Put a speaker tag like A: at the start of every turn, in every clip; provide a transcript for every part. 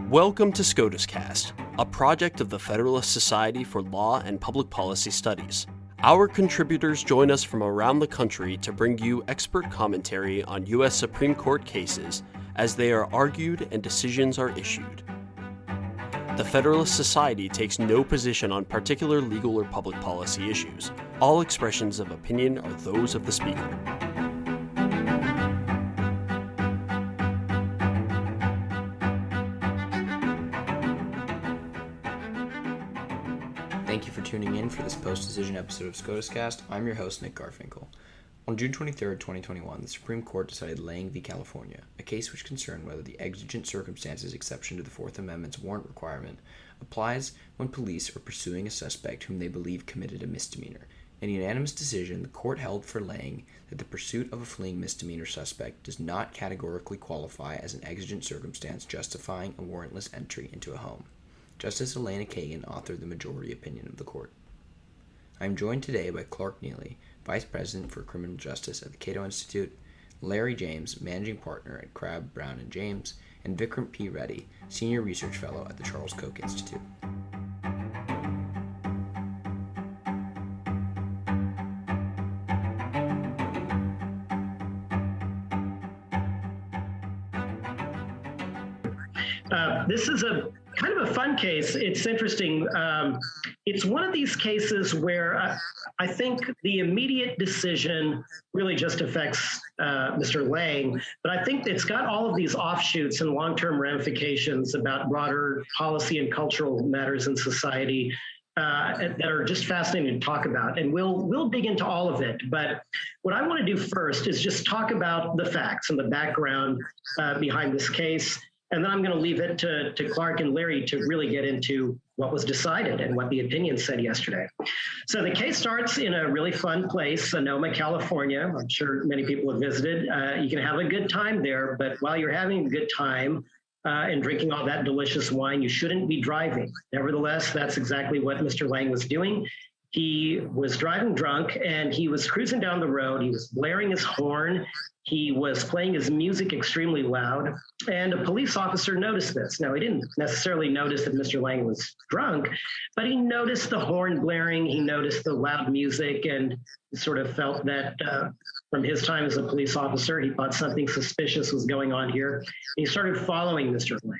A: Welcome to SCOTUScast, a project of the Federalist Society for Law and Public Policy Studies. Our contributors join us from around the country to bring you expert commentary on U.S. Supreme Court cases as they are argued and decisions are issued. The Federalist Society takes no position on particular legal or public policy issues. All expressions of opinion are those of the speaker.
B: Thank you for tuning in for this post-decision episode of SCOTUScast. I'm your host, Nick Garfinkel. On June 23, 2021, the Supreme Court decided Lange v. California, a case which concerned whether the exigent circumstances exception to the Fourth Amendment's warrant requirement applies when police are pursuing a suspect whom they believe committed a misdemeanor. In a unanimous decision, the court held for Lange that the pursuit of a fleeing misdemeanor suspect does not categorically qualify as an exigent circumstance justifying a warrantless entry into a home. Justice Elena Kagan authored the majority opinion of the court. I am joined today by Clark Neily, Vice President for Criminal Justice at the Cato Institute, Larry James, Managing Partner at Crabbe, Brown & James, and Vikrant P. Reddy, Senior Research Fellow at the Koch Institute.
C: This is a kind of a fun case. It's interesting. It's one of these cases where I think the immediate decision really just affects Mr. Lange, but I think it's got all of these offshoots and long-term ramifications about broader policy and cultural matters in society that are just fascinating to talk about. And we'll dig into all of it. But what I want to do first is just talk about the facts and the background behind this case. And then I'm going to leave it to Clark and Larry to really get into what was decided and what the opinion said yesterday. So the case starts in a really fun place, Sonoma, California. I'm sure many people have visited. You can have a good time there, but while you're having a good time and drinking all that delicious wine, you shouldn't be driving. Nevertheless, that's exactly what Mr. Lange was doing. He was driving drunk and he was cruising down the road. He was blaring his horn. He was playing his music extremely loud, and a police officer noticed this. Now, he didn't necessarily notice that Mr. Lange was drunk, but he noticed the horn blaring, he noticed the loud music, and sort of felt that from his time as a police officer, he thought something suspicious was going on here. And he started following Mr. Lange.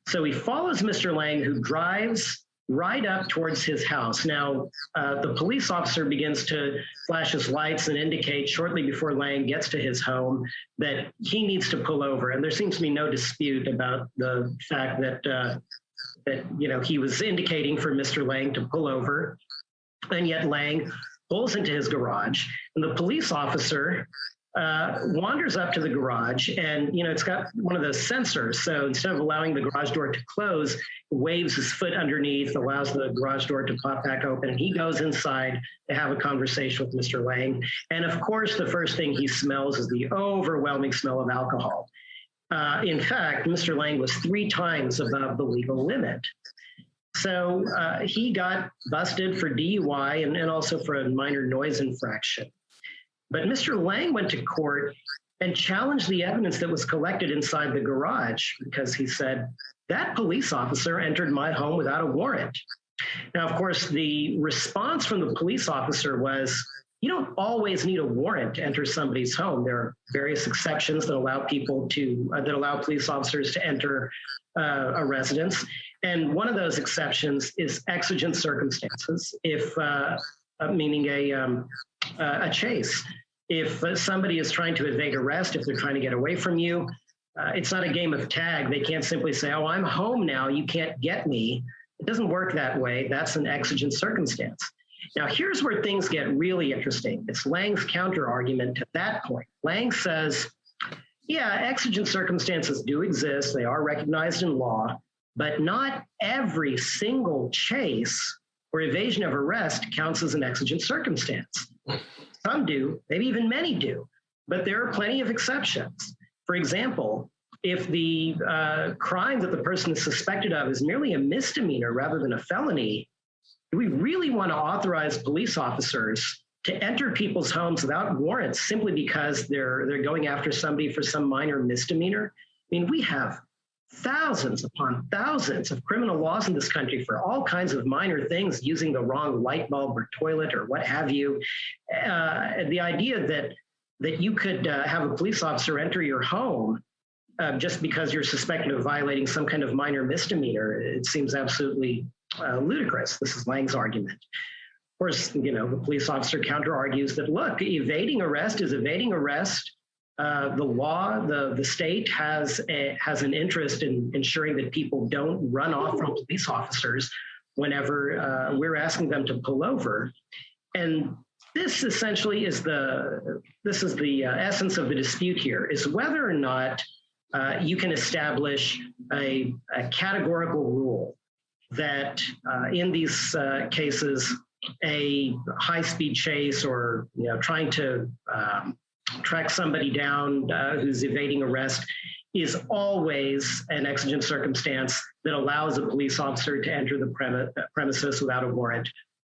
C: So he follows Mr. Lange, who drives right up towards his house. Now, the police officer begins to flash his lights and indicate shortly before Lange gets to his home that he needs to pull over. And there seems to be no dispute about the fact that he was indicating for Mr. Lange to pull over. And yet Lange pulls into his garage, and the police officer wanders up to the garage, and it's got one of those sensors. So instead of allowing the garage door to close, waves his foot underneath, allows the garage door to pop back open, and he goes inside to have a conversation with Mr. Lange. And of course, the first thing he smells is the overwhelming smell of alcohol. In fact, Mr. Lange was 3 times above the legal limit. So he got busted for DUI and also for a minor noise infraction. But Mr. Lange went to court and challenged the evidence that was collected inside the garage because he said, that police officer entered my home without a warrant. Now, of course, the response from the police officer was, you don't always need a warrant to enter somebody's home. There are various exceptions that allow police officers to enter a residence. And one of those exceptions is exigent circumstances, meaning a chase. If somebody is trying to evade arrest, if they're trying to get away from you, it's not a game of tag. They can't simply say, oh, I'm home now, you can't get me. It doesn't work that way. That's an exigent circumstance. Now, here's where things get really interesting. It's Lange's counter argument to that point. Lange says, yeah, exigent circumstances do exist. They are recognized in law, but not every single chase or evasion of arrest counts as an exigent circumstance. Some do, maybe even many do, but there are plenty of exceptions. For example, if the crime that the person is suspected of is merely a misdemeanor rather than a felony, do we really want to authorize police officers to enter people's homes without warrants simply because they're going after somebody for some minor misdemeanor? I mean, we have thousands upon thousands of criminal laws in this country for all kinds of minor things, using the wrong light bulb or toilet or what have you. The idea that you could have a police officer enter your home just because you're suspected of violating some kind of minor misdemeanor, it seems absolutely ludicrous. This is Lange's argument. Of course, the police officer counter argues that, look, evading arrest is evading arrest. The law, the state has an interest in ensuring that people don't run off from police officers whenever we're asking them to pull over. And this essentially is the essence of the dispute here, is whether or not you can establish a categorical rule that in these cases, a high-speed chase or trying to track somebody down who's evading arrest is always an exigent circumstance that allows a police officer to enter the premises without a warrant,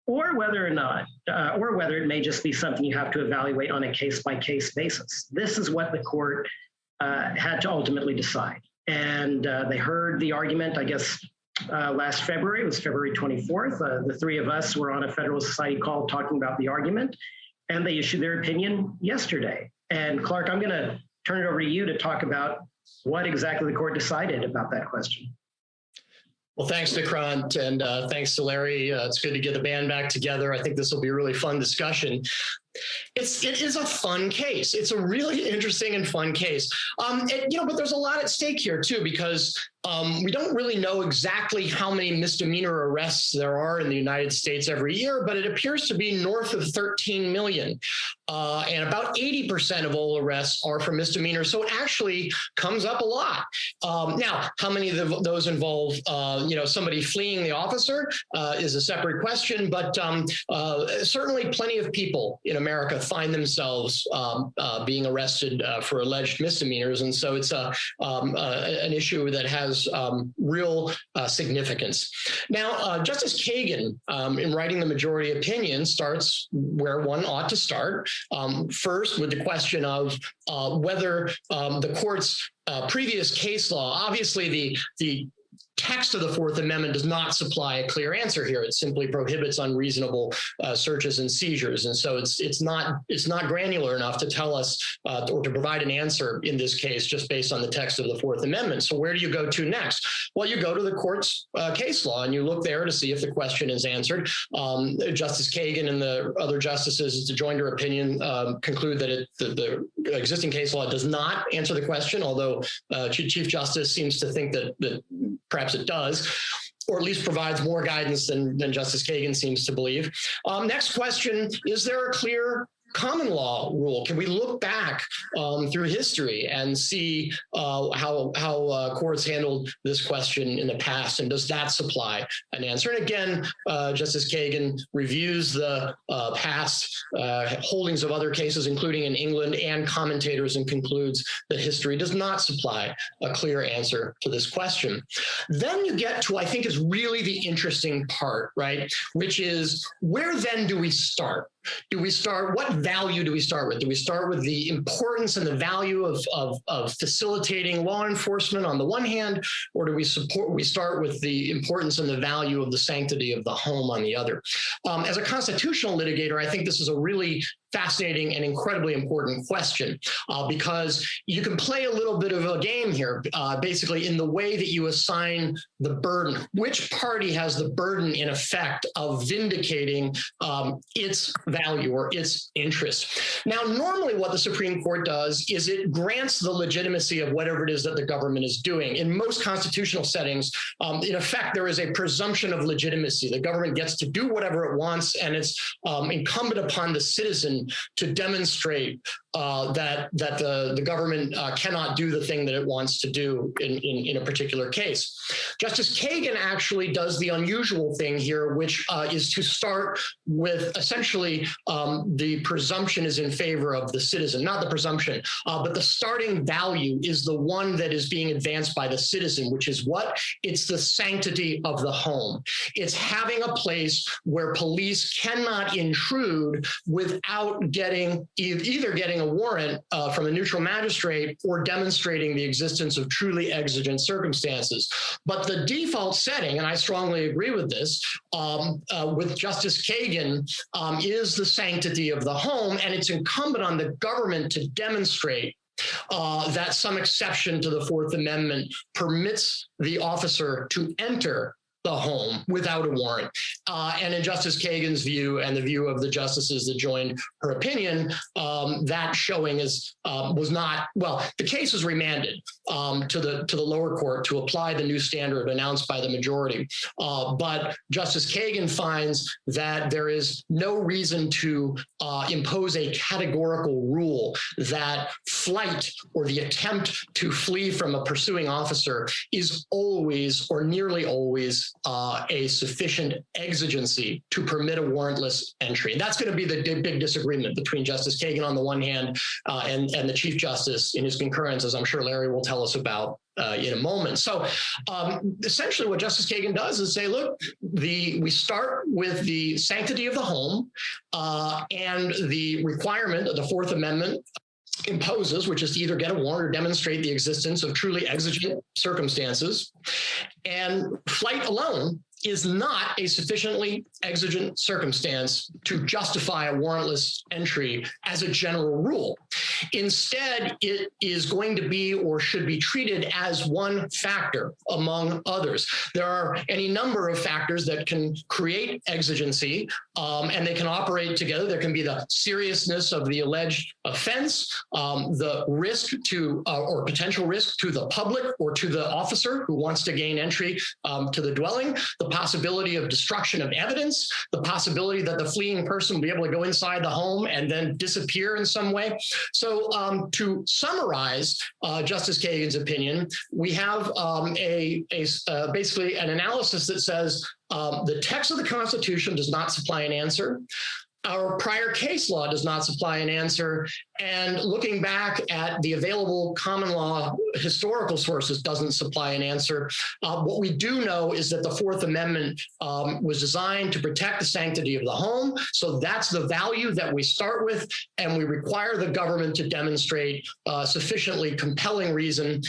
C: or whether it may just be something you have to evaluate on a case-by-case basis. This is what the court had to ultimately decide. And they heard the argument, I guess, last February. It was February 24th. The three of us were on a Federalist Society call talking about the argument, and they issued their opinion yesterday. And Clark, I'm going to turn it over to you to talk about what exactly the court decided about that question.
D: Well, thanks, Vikrant, and thanks to Larry. It's good to get the band back together. I think this will be a really fun discussion. It is a fun case. It's a really interesting and fun case. But there's a lot at stake here too, because we don't really know exactly how many misdemeanor arrests there are in the United States every year, but it appears to be north of 13 million. And about 80% of all arrests are for misdemeanors. So it actually comes up a lot. Now, how many of those involve, somebody fleeing the officer is a separate question, but certainly plenty of people in America find themselves being arrested for alleged misdemeanors. And so it's an issue that has real significance. Now, Justice Kagan, in writing the majority opinion, starts where one ought to start, first with the question of whether the court's previous case law, obviously the text of the Fourth Amendment does not supply a clear answer here. It simply prohibits unreasonable searches and seizures. And so it's not granular enough to tell us or to provide an answer in this case just based on the text of the Fourth Amendment. So where do you go to next? Well, you go to the court's case law and you look there to see if the question is answered. Justice Kagan and the other justices to join their opinion conclude that the existing case law does not answer the question, although Chief Justice seems to think that perhaps it does, or at least provides more guidance than Justice Kagan seems to believe. Next question, is there a clear common law rule? Can we look back through history and see how courts handled this question in the past, and does that supply an answer? And again, Justice Kagan reviews the past holdings of other cases, including in England, and commentators, and concludes that history does not supply a clear answer to this question. Then you get to, I think, is really the interesting part, right? Which is, where then do we start? What value do we start with? Do we start with the importance and the value of facilitating law enforcement on the one hand, or do we start with the importance and the value of the sanctity of the home on the other? As a constitutional litigator, I think this is a really fascinating and incredibly important question because you can play a little bit of a game here, basically in the way that you assign the burden. Which party has the burden, in effect, of vindicating its value or its interest? Now, normally what the Supreme Court does is it grants the legitimacy of whatever it is that the government is doing. In most constitutional settings, in effect, there is a presumption of legitimacy. The government gets to do whatever it wants, and it's incumbent upon the citizen to demonstrate that the government cannot do the thing that it wants to do in a particular case. Justice Kagan actually does the unusual thing here, which is to start with essentially the presumption is in favor of the citizen, not the presumption, but the starting value is the one that is being advanced by the citizen, which is what? It's the sanctity of the home. It's having a place where police cannot intrude without without either getting a warrant from a neutral magistrate or demonstrating the existence of truly exigent circumstances. But the default setting, and I strongly agree with this, with Justice Kagan, is the sanctity of the home, and it's incumbent on the government to demonstrate that some exception to the Fourth Amendment permits the officer to enter the home without a warrant. And in Justice Kagan's view and the view of the justices that joined her opinion, that showing was not, well, the case was remanded to the lower court to apply the new standard announced by the majority. But Justice Kagan finds that there is no reason to impose a categorical rule that flight or the attempt to flee from a pursuing officer is always or nearly always a sufficient exigency to permit a warrantless entry. And that's going to be the big disagreement between Justice Kagan on the one hand and the Chief Justice in his concurrence, as I'm sure Larry will tell us about in a moment. So essentially what Justice Kagan does is say, look, we start with the sanctity of the home and the requirement of the Fourth Amendment imposes, which is to either get a warrant or demonstrate the existence of truly exigent circumstances. And flight alone is not a sufficiently exigent circumstance to justify a warrantless entry as a general rule. Instead, it is going to be or should be treated as one factor among others. There are any number of factors that can create exigency, and they can operate together. There can be the seriousness of the alleged offense, the risk to or potential risk to the public or to the officer who wants to gain entry to the dwelling, the possibility of destruction of evidence, the possibility that the fleeing person will be able to go inside the home and then disappear in some way. So to summarize Justice Kagan's opinion, we have basically an analysis that says the text of the Constitution does not supply an answer. Our prior case law does not supply an answer, and looking back at the available common law historical sources doesn't supply an answer. What we do know is that the Fourth Amendment was designed to protect the sanctity of the home, so that's the value that we start with, and we require the government to demonstrate sufficiently compelling reason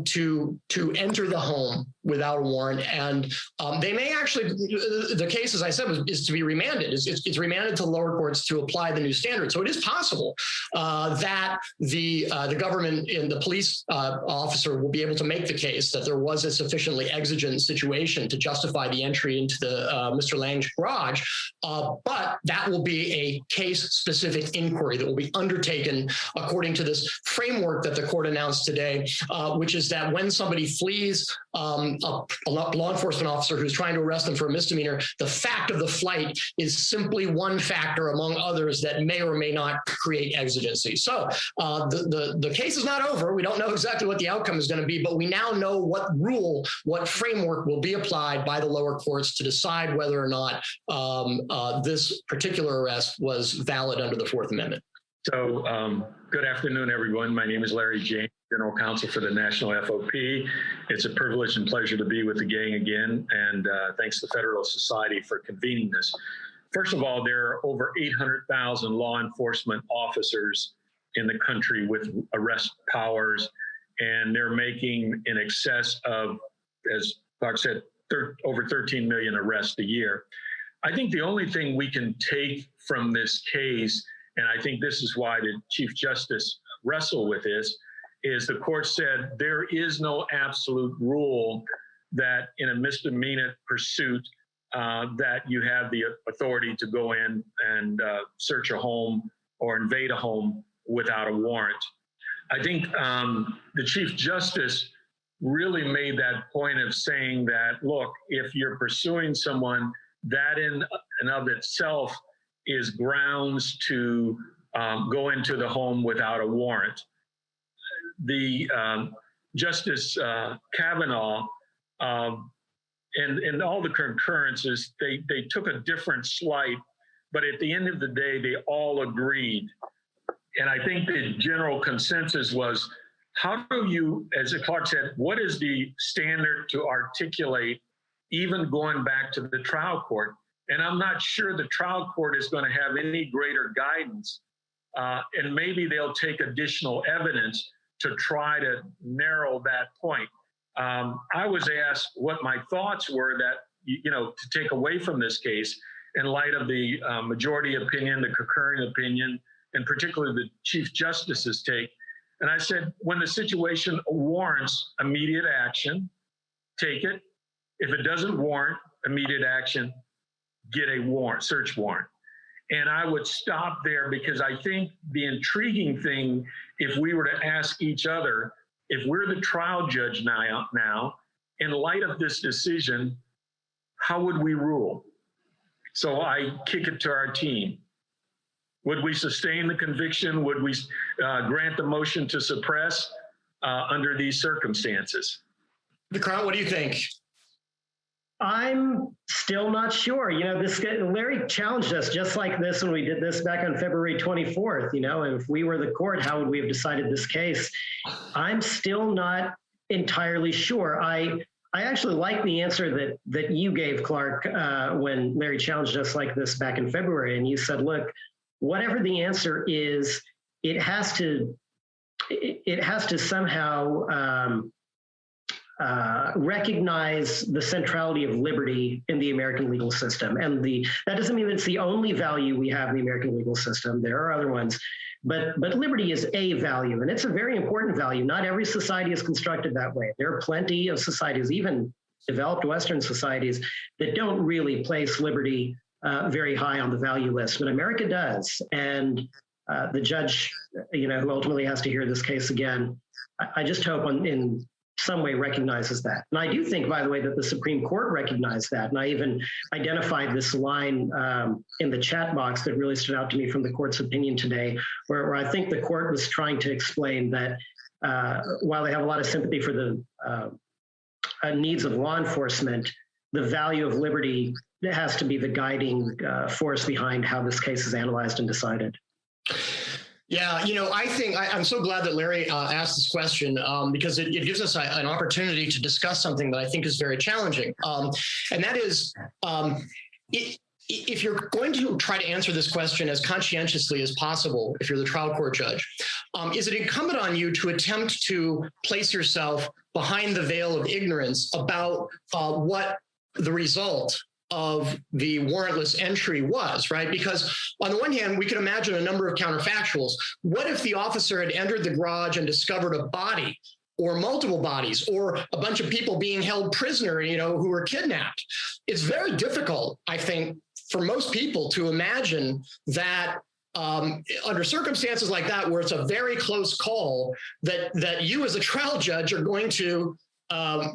D: to enter the home without a warrant. And they may actually, the case, as I said, is to be remanded. It's remanded to lower courts to apply the new standard. So it is possible that the government and the police officer will be able to make the case that there was a sufficiently exigent situation to justify the entry into the Mr. Lange's garage. But that will be a case-specific inquiry that will be undertaken according to this framework that the court announced today, which is that when somebody flees a law enforcement officer who's trying to arrest them for a misdemeanor, the fact of the flight is simply one factor among others that may or may not create exigency. So the case is not over. We don't know exactly what the outcome is going to be, but we now know what framework will be applied by the lower courts to decide whether or not this particular arrest was valid under the Fourth Amendment.
E: So good afternoon, everyone. My name is Larry James, General Counsel for the National FOP. It's a privilege and pleasure to be with the gang again, and thanks to the Federalist Society for convening this. First of all, there are over 800,000 law enforcement officers in the country with arrest powers, and they're making in excess of, as Clark said, over 13 million arrests a year. I think the only thing we can take from this case, and I think this is why the Chief Justice wrestled with this, is the court said there is no absolute rule that in a misdemeanor pursuit that you have the authority to go in and search a home or invade a home without a warrant. I think the Chief Justice really made that point of saying that, look, if you're pursuing someone, that in and of itself is grounds to go into the home without a warrant. The Justice Kavanaugh and all the concurrences, they took a different slight, but at the end of the day, they all agreed. And I think the general consensus was, how do you, as Clark said, what is the standard to articulate, even going back to the trial court? And I'm not sure the trial court is going to have any greater guidance. And maybe they'll take additional evidence to try to narrow that point. I was asked what my thoughts were that, to take away from this case in light of the majority opinion, the concurring opinion, and particularly the Chief Justice's take. And I said, when the situation warrants immediate action, take it. If it doesn't warrant immediate action, get a warrant, search warrant. And I would stop there, because I think the intriguing thing, if we were to ask each other, if we're the trial judge now, in light of this decision, how would we rule? So I kick it to our team. Would we sustain the conviction? Would we grant the motion to suppress under these circumstances?
D: Vikrant, what do you think?
C: I'm still not sure. Larry challenged us just like this when we did this back on February 24th. If we were the court, how would we have decided this case? I'm still not entirely sure. I actually like the answer that you gave, Clark, when Larry challenged us like this back in February. And you said, look, whatever the answer is, it has to somehow recognize the centrality of liberty in the American legal system. And that doesn't mean that it's the only value we have in the American legal system. There are other ones, but liberty is a value, and it's a very important value. Not every society is constructed that way. There are plenty of societies, even developed Western societies, that don't really place liberty very high on the value list, but America does. And the judge, who ultimately has to hear this case again, I just hope in some way recognizes that. And I do think, by the way, that the Supreme Court recognized that. And I even identified this line in the chat box that really stood out to me from the court's opinion today, where I think the court was trying to explain that while they have a lot of sympathy for the needs of law enforcement, the value of liberty has to be the guiding force behind how this case is analyzed and decided.
D: Yeah, I think I'm so glad that Larry asked this question because it gives us an opportunity to discuss something that I think is very challenging. And that is, if you're going to try to answer this question as conscientiously as possible, if you're the trial court judge, is it incumbent on you to attempt to place yourself behind the veil of ignorance about what the result of the warrantless entry was, right? Because on the one hand, we can imagine a number of counterfactuals. What if the officer had entered the garage and discovered a body or multiple bodies or a bunch of people being held prisoner, who were kidnapped? It's very difficult, I think, for most people to imagine that under circumstances like that, where it's a very close call, that you as a trial judge are going to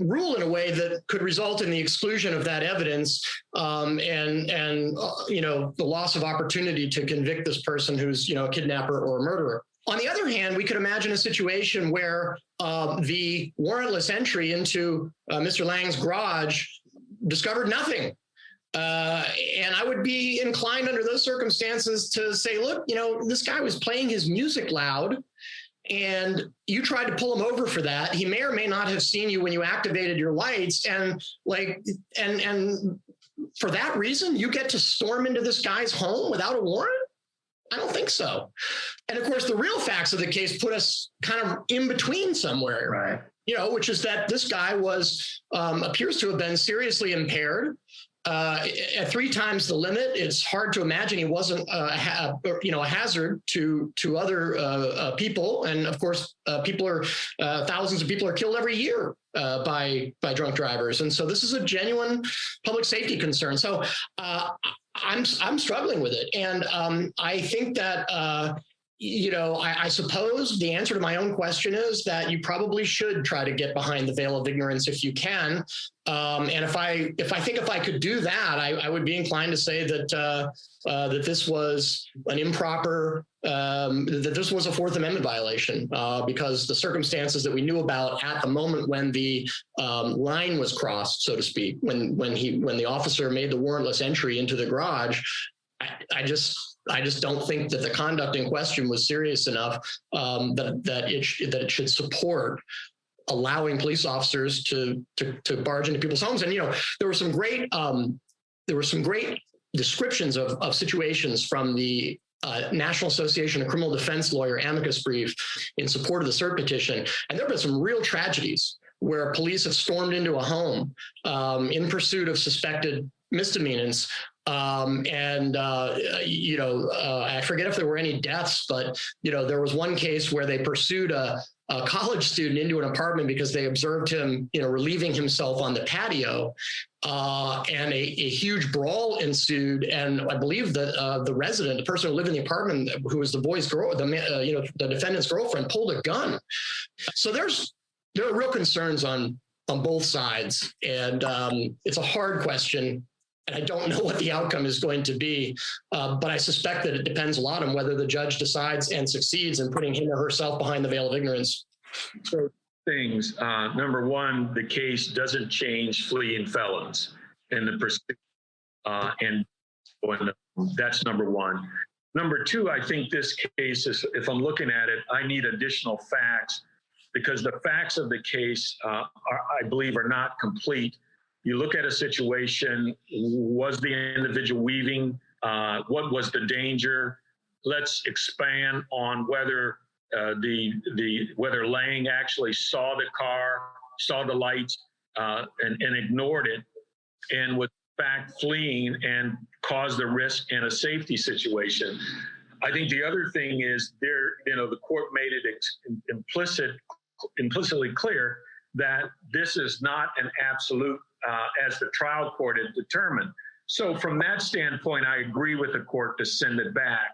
D: rule in a way that could result in the exclusion of that evidence and the loss of opportunity to convict this person who's a kidnapper or a murderer. On the other hand, we could imagine a situation where the warrantless entry into Mr. Lange's garage discovered nothing. And I would be inclined under those circumstances to say, look, this guy was playing his music loud, and you tried to pull him over for that. He may or may not have seen you when you activated your lights. And for that reason, you get to storm into this guy's home without a warrant? I don't think so. And of course, the real facts of the case put us kind of in between somewhere,
C: right?
D: Which is that this guy appears to have been seriously impaired. At 3 times the limit, it's hard to imagine he wasn't a hazard to other people. And of course, thousands of people are killed every year by drunk drivers. And so this is a genuine public safety concern. So I'm struggling with it. And I think that, I suppose the answer to my own question is that you probably should try to get behind the veil of ignorance if you can. And if I could do that, I would be inclined to say that this was an improper, that this was a Fourth Amendment violation because the circumstances that we knew about at the moment when the line was crossed, so to speak, when the officer made the warrantless entry into the garage, I just don't think that the conduct in question was serious enough that it should support allowing police officers to barge into people's homes. And there were some great descriptions of situations from the National Association of Criminal Defense Lawyer amicus brief in support of the cert petition. And there have been some real tragedies where police have stormed into a home in pursuit of suspected misdemeanors. I forget if there were any deaths, but, there was one case where they pursued a college student into an apartment because they observed him, relieving himself on the patio, and a huge brawl ensued. And I believe that the resident, the person who lived in the apartment, who was the boy's girl, the defendant's girlfriend, pulled a gun. So there are real concerns on both sides, and it's a hard question. And I don't know what the outcome is going to be, but I suspect that it depends a lot on whether the judge decides and succeeds in putting him or herself behind the veil of ignorance.
E: So things. Number one, the case doesn't change fleeing felons in the pursuit, and that's number one. Number two, I think this case is, if I'm looking at it, I need additional facts because the facts of the case, I believe, are not complete. You look at a situation, was the individual weaving? What was the danger? Let's expand on whether whether Lange actually saw the car, saw the lights, and ignored it, and was in fact fleeing and caused a risk in a safety situation. I think the other thing is the court made it implicitly clear that this is not an absolute, as the trial court had determined. So from that standpoint, I agree with the court to send it back.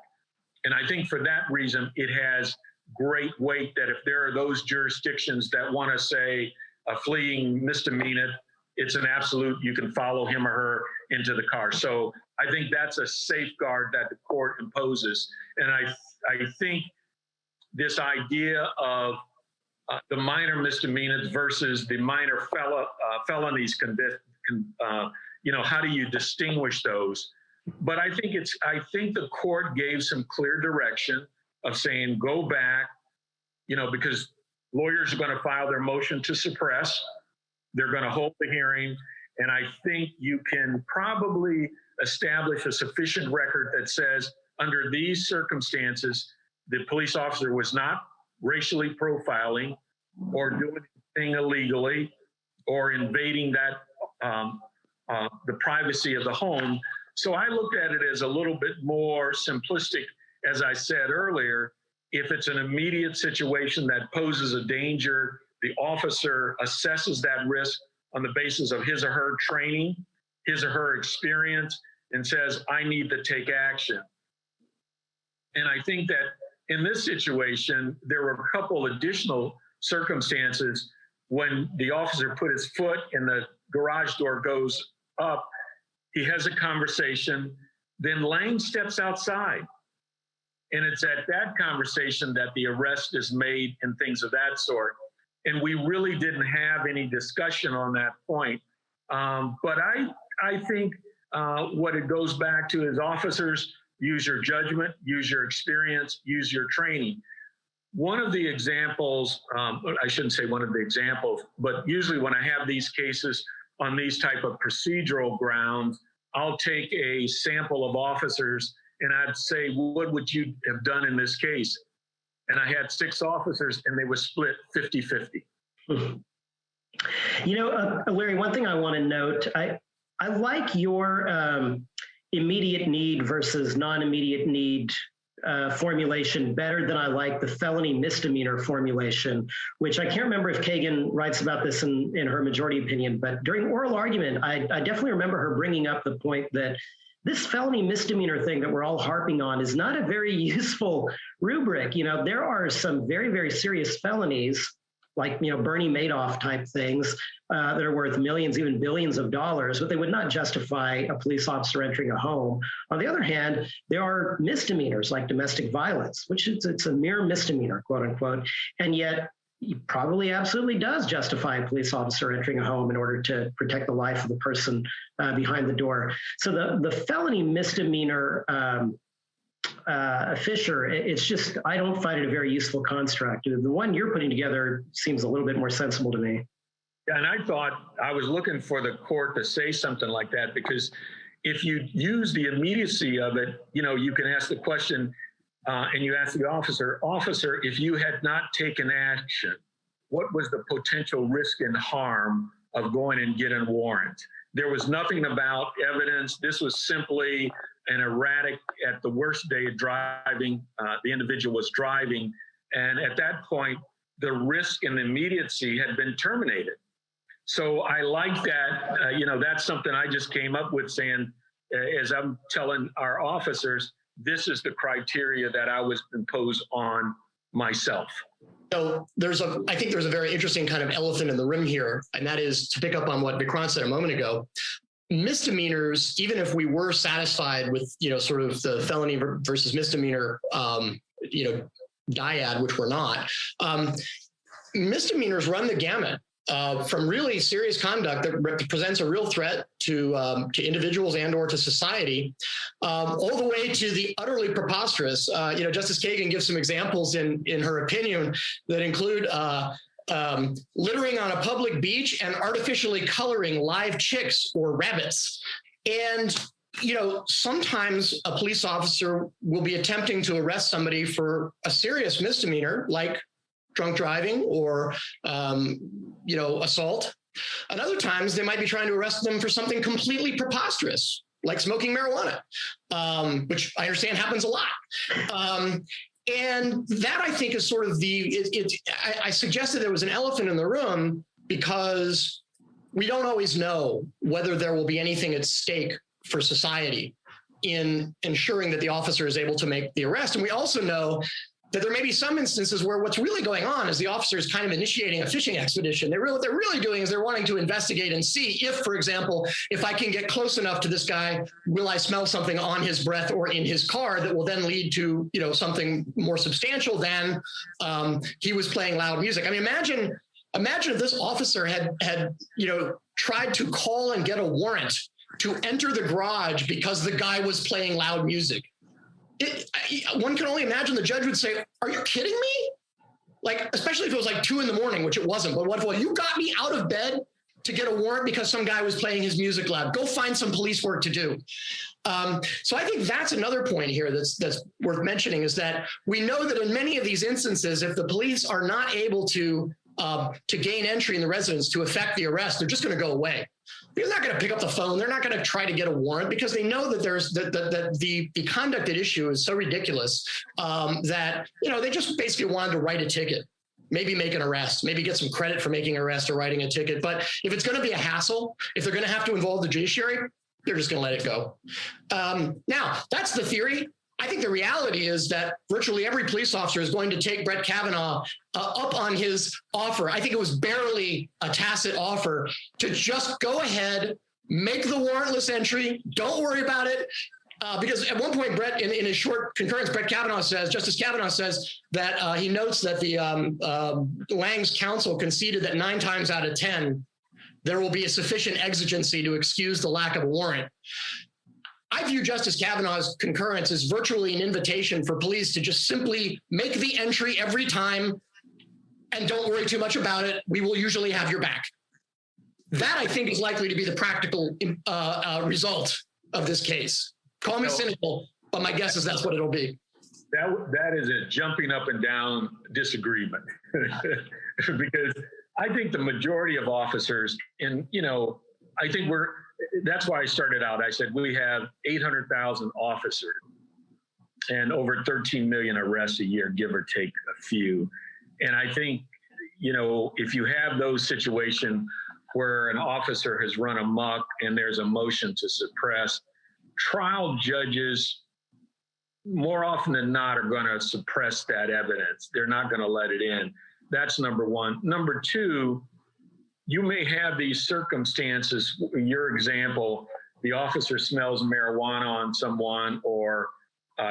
E: And I think for that reason, it has great weight that if there are those jurisdictions that want to say a fleeing misdemeanor, it's an absolute, you can follow him or her into the car. So I think that's a safeguard that the court imposes. And I think this idea of the minor misdemeanors versus the minor felonies, how do you distinguish those? But I think the court gave some clear direction of saying, go back, because lawyers are going to file their motion to suppress. They're going to hold the hearing. And I think you can probably establish a sufficient record that says under these circumstances, the police officer was not racially profiling or doing anything illegally or invading the privacy of the home. So I looked at it as a little bit more simplistic. As I said earlier, if it's an immediate situation that poses a danger, the officer assesses that risk on the basis of his or her training, his or her experience, and says, I need to take action. And I think that in this situation, there were a couple additional circumstances when the officer put his foot and the garage door goes up, he has a conversation, then Lange steps outside. And it's at that conversation that the arrest is made and things of that sort. And we really didn't have any discussion on that point. But I think what it goes back to is officers, use your judgment, use your experience, use your training. One of the examples, I shouldn't say one of the examples, but usually when I have these cases on these type of procedural grounds, I'll take a sample of officers and I'd say, what would you have done in this case? And I had 6 officers and they were split 50-50.
C: Larry, one thing I want to note, I like your immediate need versus non-immediate need formulation better than I like the felony misdemeanor formulation, which I can't remember if Kagan writes about this in her majority opinion, but during oral argument, I definitely remember her bringing up the point that this felony misdemeanor thing that we're all harping on is not a very useful rubric. There are some very, very serious felonies, like, Bernie Madoff type things that are worth millions, even billions of dollars, but they would not justify a police officer entering a home. On the other hand, there are misdemeanors like domestic violence, which it's a mere misdemeanor, quote unquote, and yet it probably absolutely does justify a police officer entering a home in order to protect the life of the person behind the door. So the felony misdemeanor Fisher, it's just, I don't find it a very useful construct. The one you're putting together seems a little bit more sensible to me.
E: Yeah, and I thought I was looking for the court to say something like that because if you use the immediacy of it, you can ask the question and you ask the officer, if you had not taken action, what was the potential risk and harm of going and getting a warrant? There was nothing about evidence. This was simply an erratic, at the worst day of driving. The individual was driving. And at that point, the risk and immediacy had been terminated. So I like that. That's something I just came up with, saying, as I'm telling our officers, this is the criteria that I was imposed on myself.
D: So I think there's a very interesting kind of elephant in the room here, and that is to pick up on what Vikrant said a moment ago. Misdemeanors, even if we were satisfied with, sort of the felony versus misdemeanor, dyad, which we're not, misdemeanors run the gamut. From really serious conduct that presents a real threat to individuals and or to society, all the way to the utterly preposterous. Justice Kagan gives some examples in her opinion that include littering on a public beach and artificially coloring live chicks or rabbits. And sometimes a police officer will be attempting to arrest somebody for a serious misdemeanor, like drunk driving or, assault. And other times they might be trying to arrest them for something completely preposterous, like smoking marijuana, which I understand happens a lot. And that, I think, is sort of I suggested there was an elephant in the room because we don't always know whether there will be anything at stake for society in ensuring that the officer is able to make the arrest. And we also know that there may be some instances where what's really going on is the officer is kind of initiating a fishing expedition. What they're really doing is they're wanting to investigate and see if, for example, if I can get close enough to this guy, will I smell something on his breath or in his car that will then lead to, something more substantial than he was playing loud music. I mean, imagine if this officer had tried to call and get a warrant to enter the garage because the guy was playing loud music. One can only imagine the judge would say, "Are you kidding me?" Like, especially if it was like 2 a.m, which it wasn't. But what if you got me out of bed to get a warrant because some guy was playing his music loud? Go find some police work to do. So I think that's another point here that's worth mentioning, is that we know that in many of these instances, if the police are not able to gain entry in the residence to effect the arrest, they're just going to go away. They're not going to pick up the phone. They're not going to try to get a warrant because they know that the conduct at issue is so ridiculous that, they just basically wanted to write a ticket, maybe make an arrest, maybe get some credit for making an arrest or writing a ticket. But if it's going to be a hassle, if they're going to have to involve the judiciary, they're just going to let it go. Now, that's the theory. I think the reality is that virtually every police officer is going to take Brett Kavanaugh up on his offer. I think it was barely a tacit offer to just go ahead, make the warrantless entry. Don't worry about it. Because at one point, Brett, in his short concurrence, Justice Kavanaugh says that he notes that the Lange's counsel conceded that 9 times out of 10, there will be a sufficient exigency to excuse the lack of a warrant. I view Justice Kavanaugh's concurrence as virtually an invitation for police to just simply make the entry every time and don't worry too much about it. We will usually have your back. That, I think, is likely to be the practical result of this case. Call me cynical, but my guess is that's what it'll be.
E: That is a jumping up and down disagreement because I think the majority of officers, and I think that's why I started out. I said we have 800,000 officers and over 13 million arrests a year, give or take a few. And I think, if you have those situations where an officer has run amok and there's a motion to suppress, trial judges more often than not are going to suppress that evidence. They're not going to let it in. That's number one. Number two, you may have these circumstances. In your example, the officer smells marijuana on someone, or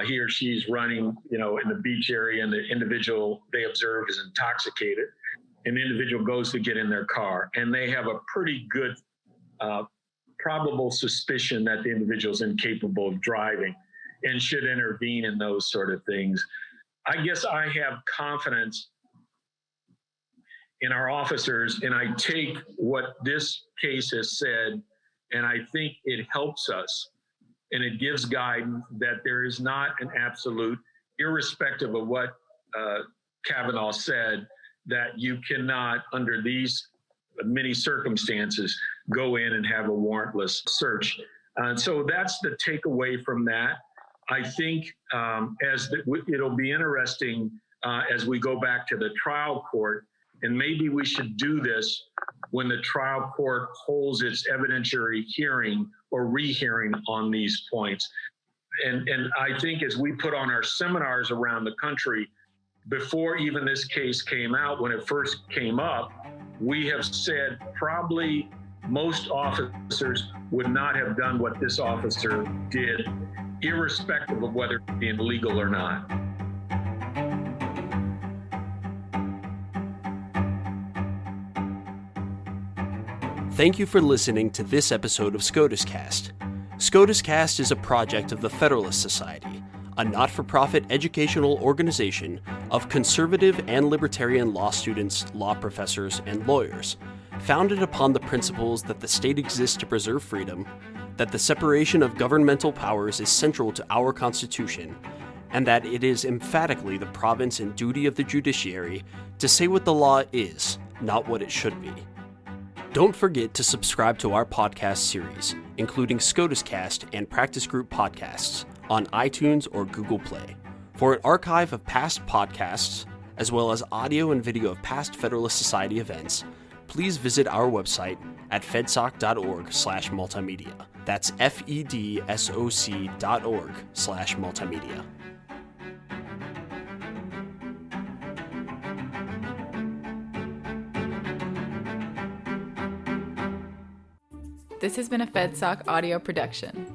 E: he or she's running, in the beach area, and the individual they observe is intoxicated. An individual goes to get in their car, and they have a pretty good probable suspicion that the individual is incapable of driving and should intervene in those sort of things. I guess I have confidence in our officers, and I take what this case has said, and I think it helps us and it gives guidance that there is not an absolute, irrespective of what Kavanaugh said, that you cannot, under these many circumstances, go in and have a warrantless search. And so that's the takeaway from that. I think it'll be interesting as we go back to the trial court, and maybe we should do this when the trial court holds its evidentiary hearing or rehearing on these points. And I think as we put on our seminars around the country, before even this case came out, when it first came up, we have said probably most officers would not have done what this officer did, irrespective of whether it being legal or not.
A: Thank you for listening to this episode of SCOTUScast. SCOTUScast is a project of the Federalist Society, a not-for-profit educational organization of conservative and libertarian law students, law professors, and lawyers, founded upon the principles that the state exists to preserve freedom, that the separation of governmental powers is central to our Constitution, and that it is emphatically the province and duty of the judiciary to say what the law is, not what it should be. Don't forget to subscribe to our podcast series, including SCOTUScast and Practice Group podcasts, on iTunes or Google Play. For an archive of past podcasts, as well as audio and video of past Federalist Society events, please visit our website at fedsoc.org/multimedia. That's fedsoc.org/multimedia.
F: This has been a FedSoc audio production.